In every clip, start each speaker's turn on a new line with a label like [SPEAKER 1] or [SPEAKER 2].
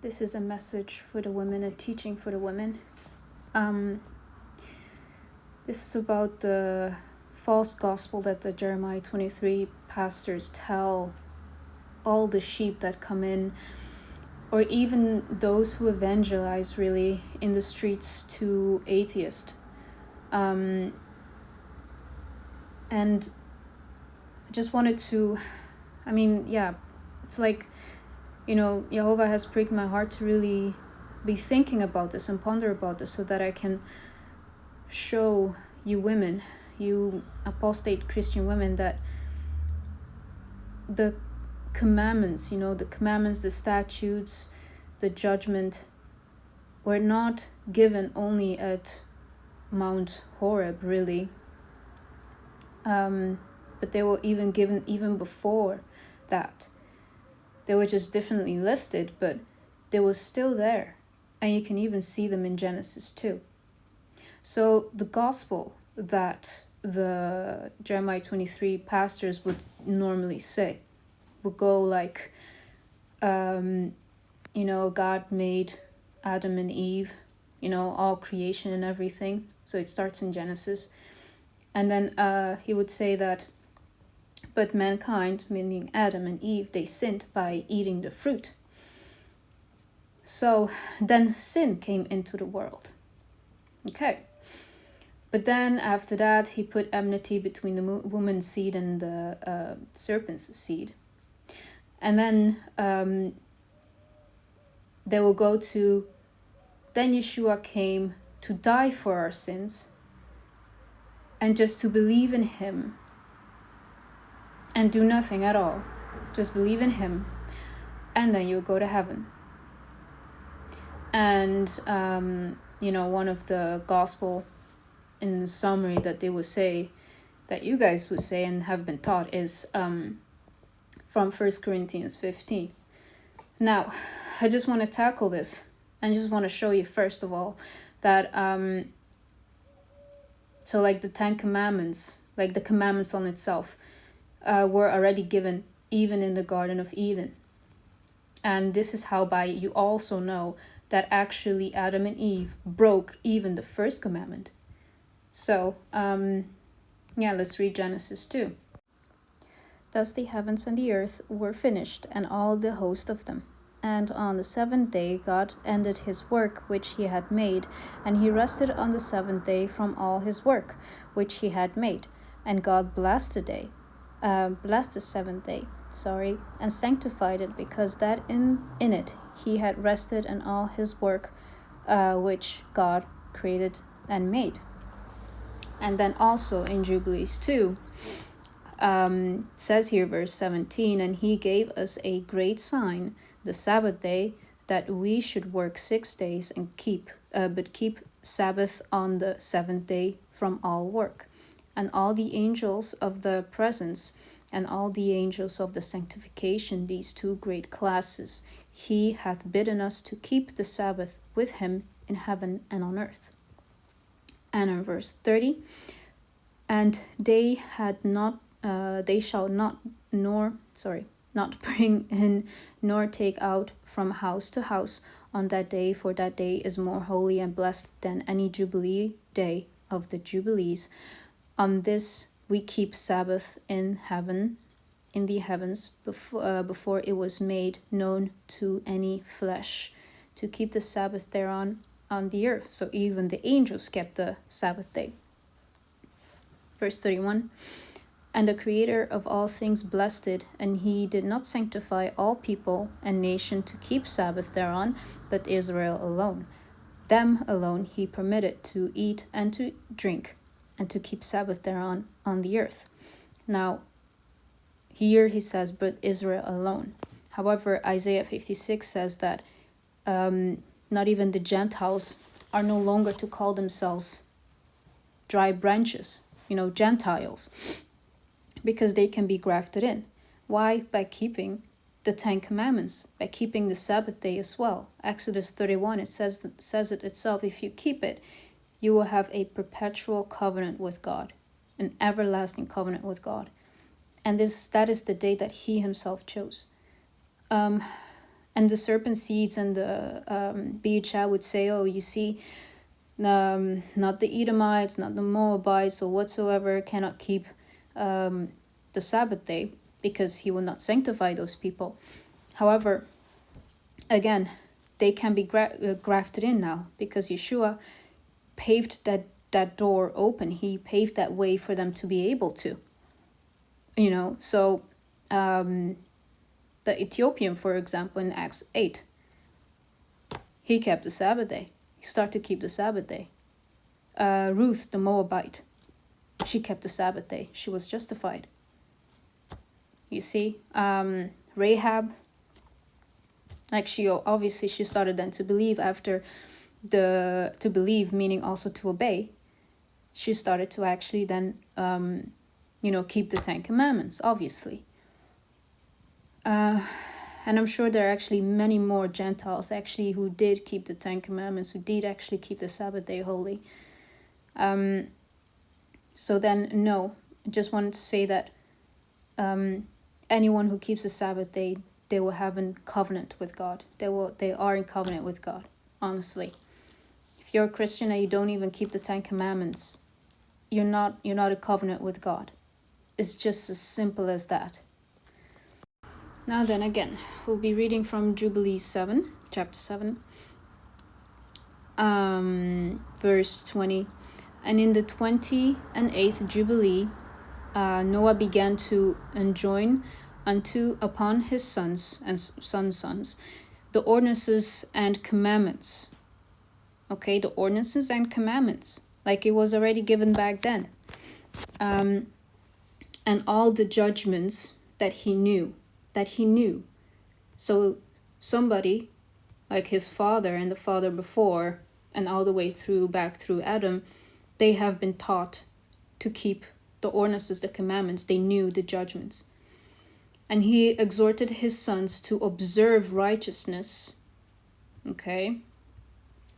[SPEAKER 1] This is a message for the women, a teaching for the women. This is about the false gospel that the Jeremiah 23 pastors tell all the sheep that come in, or even those who evangelize really in the streets to atheists. And I just wanted to, it's like, Jehovah has pricked my heart to really be thinking about this and ponder about this so that I can show you women, you apostate Christian women, that the commandments, the statutes, the judgment were not given only at Mount Horeb, really. But they were even given even before that. They were just differently listed, but they were still there. And you can even see them in Genesis too. So the gospel that the Jeremiah 23 pastors would normally say would go like, God made Adam and Eve, all creation and everything. So it starts in Genesis. And then he would say that, but mankind, meaning Adam and Eve, they sinned by eating the fruit. So then sin came into the world. Okay. But then after that, he put enmity between the woman's seed and the serpent's seed. And then they will go to, then Yeshua came to die for our sins and just to believe in him and do nothing at all. Just believe in him, and then you'll go to heaven. And, one of the gospel in summary that they would say, that you guys would say and have been taught, is from 1 Corinthians 15. Now, I just want to tackle this and just want to show you, first of all, that, so like the 10 Commandments, like the commandments on itself, were already given even in the Garden of Eden. And this is how by you also know that actually Adam and Eve broke even the first commandment. So, let's read Genesis 2. Thus the heavens and the earth were finished, and all the host of them. And on the seventh day God ended his work which he had made, and he rested on the seventh day from all his work which he had made. And God blessed the seventh day, and sanctified it, because that in it he had rested in all his work which God created and made. And then also in Jubilees 2, says here, verse 17, and he gave us a great sign, the Sabbath day, that we should work 6 days and keep Sabbath on the seventh day from all work. And all the angels of the presence and all the angels of the sanctification, these two great classes, he hath bidden us to keep the Sabbath with him in heaven and on earth. And in verse 30, and they shall not bring in nor take out from house to house on that day, for that day is more holy and blessed than any Jubilee day of the Jubilees. On this we keep Sabbath in the heavens, before it was made known to any flesh, to keep the Sabbath thereon on the earth. So even the angels kept the Sabbath day. Verse 31, and the Creator of all things blessed it, and he did not sanctify all people and nation to keep Sabbath thereon, but Israel alone. Them alone he permitted to eat and to drink, and to keep Sabbath thereon on the earth. Now, here he says, but Israel alone. However, Isaiah 56 says that not even the Gentiles are no longer to call themselves dry branches, Gentiles, because they can be grafted in. Why? By keeping the 10 Commandments, by keeping the Sabbath day as well. Exodus 31, it says it itself, if you keep it, you will have a perpetual covenant with God, an everlasting covenant with God. And that is the day that he himself chose. And the serpent seeds and the Biucha would say, oh, you see, not the Edomites, not the Moabites, or whatsoever cannot keep the Sabbath day because he will not sanctify those people. However, again, they can be grafted in now because Yeshua paved that door open. He paved that way for them to be able to. So the Ethiopian, for example, in Acts 8, he kept the Sabbath day. He started to keep the Sabbath day. Ruth, the Moabite, she kept the Sabbath day. She was justified. You see, Rahab, like she started then to believe after to believe, meaning also to obey. She started to actually then, keep the 10 Commandments, obviously. And I'm sure there are actually many more Gentiles actually who did keep the 10 Commandments, who did actually keep the Sabbath day holy. So then, no, I just wanted to say that anyone who keeps the Sabbath day, they will have a covenant with God. They are in covenant with God, honestly. If you're a Christian and you don't even keep the 10 Commandments, you're not a covenant with God. It's just as simple as that. Now then, again, we'll be reading from Jubilees 7, chapter 7, verse 20. And in the 28th Jubilee, Noah began to enjoin upon his sons and sons the ordinances and commandments. Okay, the ordinances and commandments, like it was already given back then. And all the judgments that he knew. So somebody, like his father and the father before, and all the way back through Adam, they have been taught to keep the ordinances, the commandments. They knew the judgments. And he exhorted his sons to observe righteousness. Okay.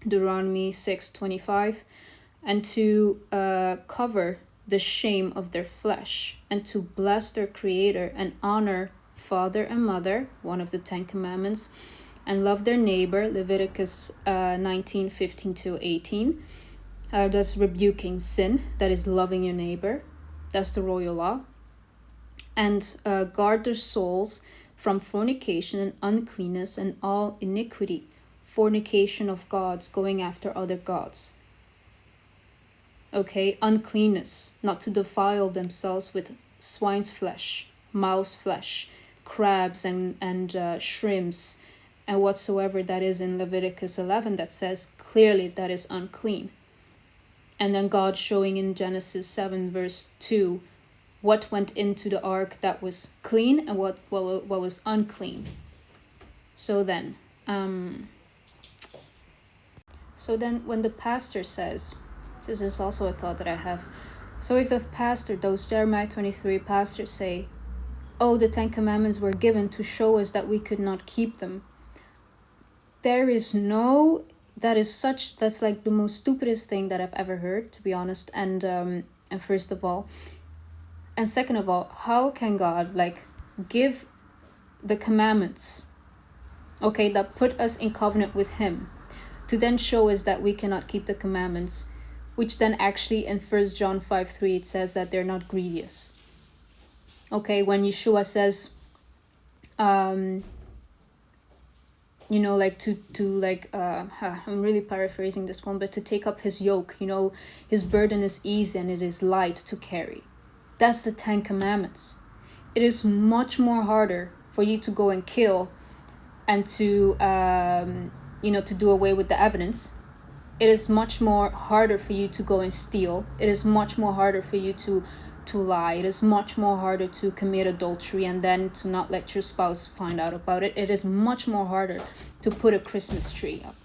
[SPEAKER 1] Deuteronomy 6:25, and to cover the shame of their flesh, and to bless their Creator and honor father and mother, one of the 10 Commandments, and love their neighbor, Leviticus 19:15-18. That's rebuking sin, that is loving your neighbor. That's the royal law. And guard their souls from fornication and uncleanness and all iniquity, fornication of gods, going after other gods. Okay, uncleanness, not to defile themselves with swine's flesh, mouse flesh, crabs and shrimps, and whatsoever that is in Leviticus 11 that says clearly that is unclean. And then God showing in Genesis 7 verse 2 what went into the ark that was clean and what was unclean. So then when the pastor says, this is also a thought that I have. So if the pastor, those Jeremiah 23 pastors say, oh, the 10 Commandments were given to show us that we could not keep them. That's like the most stupidest thing that I've ever heard, to be honest. And first of all, and second of all, how can God give the commandments, okay, that put us in covenant with him, to then show us that we cannot keep the commandments, which then actually in 1 John 5:3 it says that they're not grievous. Okay, when Yeshua says, I'm really paraphrasing this one, but to take up his yoke, his burden is easy and it is light to carry. That's the 10 Commandments. It is much more harder for you to go and kill and to do away with the evidence. It is much more harder for you to go and steal. It is much more harder for you to lie. It is much more harder to commit adultery and then to not let your spouse find out about it. It is much more harder to put a Christmas tree up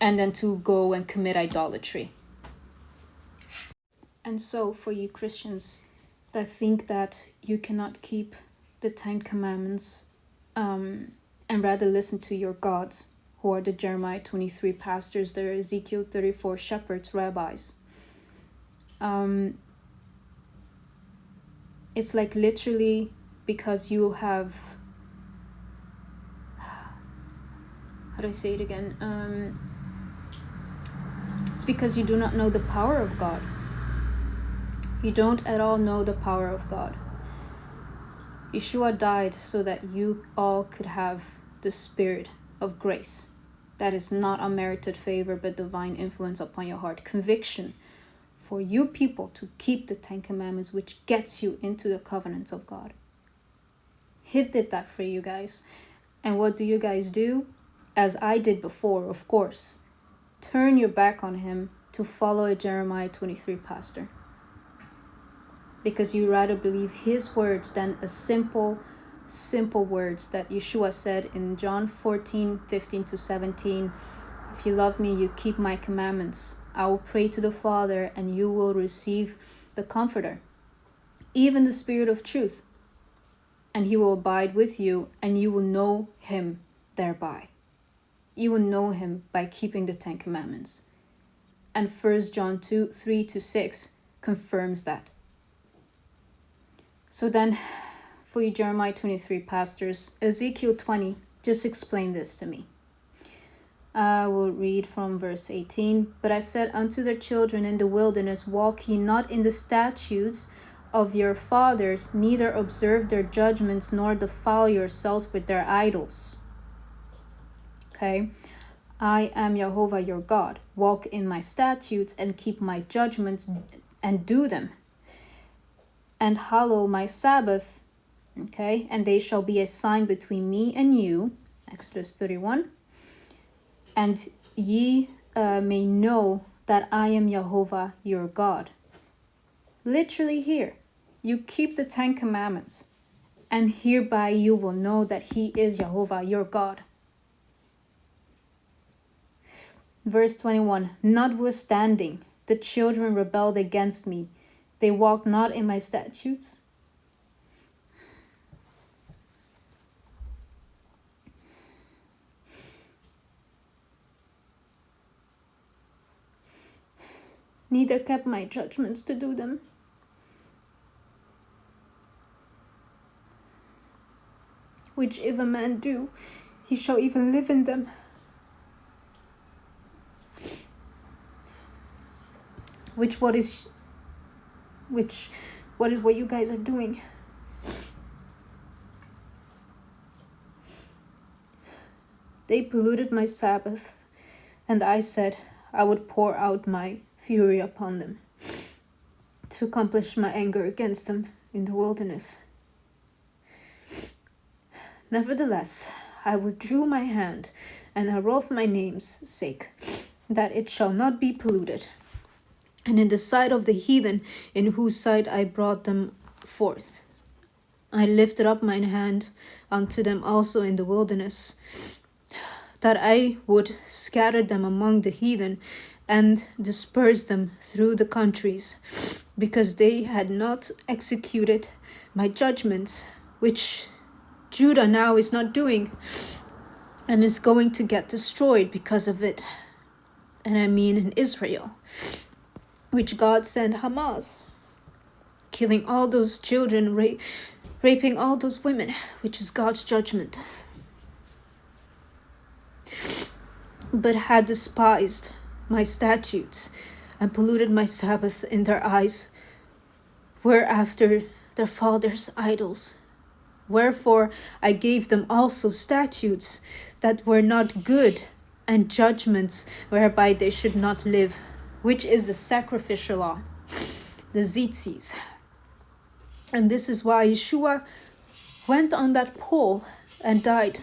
[SPEAKER 1] and then to go and commit idolatry. And so for you Christians that think that you cannot keep the 10 Commandments and rather listen to your gods, who are the Jeremiah 23 pastors, the Ezekiel 34 shepherds, rabbis. It's like literally because you have do I say it again? It's because you do not know the power of God. You don't at all know the power of God. Yeshua died so that you all could have the spirit of grace. That is not unmerited favor, but divine influence upon your heart. Conviction for you people to keep the 10 Commandments, which gets you into the covenants of God. He did that for you guys. And what do you guys do? As I did before, of course. Turn your back on him to follow a Jeremiah 23 pastor. Because you rather believe his words than a simple words that Yeshua said in John 14:15-17. If you love me, you keep my commandments. I will pray to the Father, and you will receive the Comforter, even the Spirit of truth. And he will abide with you, and you will know him thereby. You will know him by keeping the 10 Commandments. And 1 John 2:3-6 confirms that. So then, for you Jeremiah 23 pastors, Ezekiel 20, just explain this to me. I will read from verse 18. But I said unto the children in the wilderness, walk ye not in the statutes of your fathers, neither observe their judgments, nor defile yourselves with their idols. Okay? I am Jehovah your God. Walk in my statutes and keep my judgments and do them. And hallow my Sabbath. Okay? And they shall be a sign between me and you. Exodus 31. And ye may know that I am Jehovah your God. Literally here, you keep the 10 Commandments, and hereby you will know that he is Jehovah your God. Verse 21, notwithstanding, the children rebelled against me. They walked not in my statutes. Neither kept my judgments to do them. Which if a man do, he shall even live in them. What is what you guys are doing. They polluted my Sabbath, and I said I would pour out my fury upon them, to accomplish my anger against them in the wilderness. Nevertheless, I withdrew my hand, and I wrote my name's sake, that it shall not be polluted, and in the sight of the heathen, in whose sight I brought them forth. I lifted up mine hand unto them also in the wilderness, that I would scatter them among the heathen, and disperse them through the countries, because they had not executed my judgments, which Judah now is not doing, and is going to get destroyed because of it. And I mean in Israel, which God sent Hamas, killing all those children, raping all those women, which is God's judgment, but had despised my statutes and polluted my Sabbath in their eyes, were after their fathers' idols. Wherefore I gave them also statutes that were not good, and judgments whereby they should not live, which is the sacrificial law, the tzitzis. And this is why Yeshua went on that pole and died,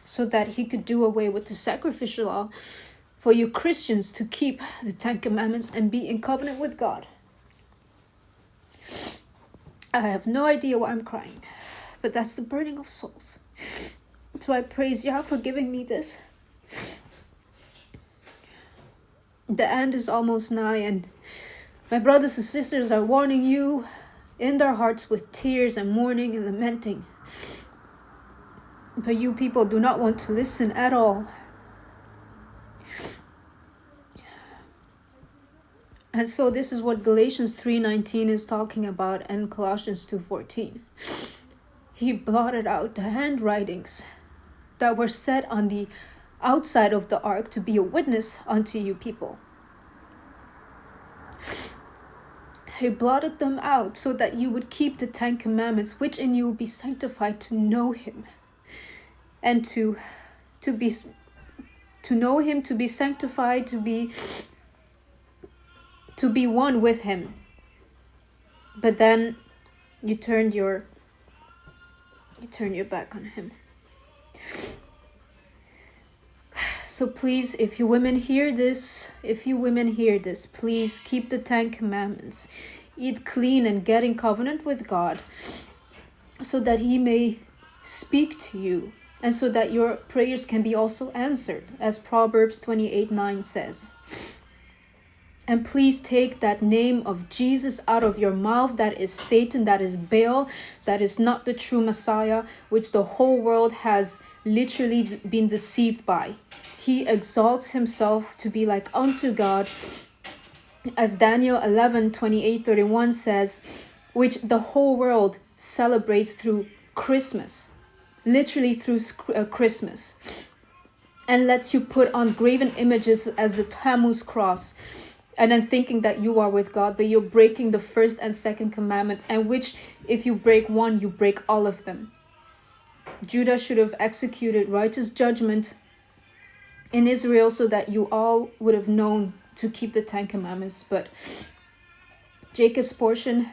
[SPEAKER 1] so that he could do away with the sacrificial law, for you Christians to keep the 10 Commandments and be in covenant with God. I have no idea why I'm crying, but that's the burning of souls. So I praise Yah for giving me this. The end is almost nigh, and my brothers and sisters are warning you in their hearts with tears and mourning and lamenting. But you people do not want to listen at all. And so this is what Galatians 3:19 is talking about, and Colossians 2:14. He blotted out the handwritings that were set on the outside of the ark to be a witness unto you people. He blotted them out so that you would keep the 10 commandments, which in you will be sanctified to know him, and to know him, to be sanctified, to be one with him. But then you turned your back on him. So please, if you women hear this, please keep the 10 commandments. Eat clean and get in covenant with God, so that he may speak to you, and so that your prayers can be also answered, as Proverbs 28:9 says. And please take that name of Jesus out of your mouth. That is Satan, that is Baal, that is not the true Messiah, which the whole world has literally been deceived by. He exalts himself to be like unto God, as Daniel 11:28-31 says, which the whole world celebrates through Christmas, literally through Christmas, and lets you put on graven images as the Tammuz cross, and then thinking that you are with God, but you're breaking the first and second commandment, and which if you break one, you break all of them. Judah should have executed righteous judgment in Israel so that you all would have known to keep the 10 commandments. But Jacob's portion,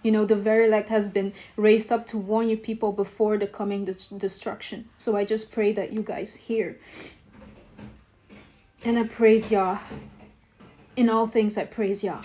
[SPEAKER 1] the very elect, has been raised up to warn you people before the coming destruction. So I just pray that you guys hear. And I praise Yah. In all things I praise Yah.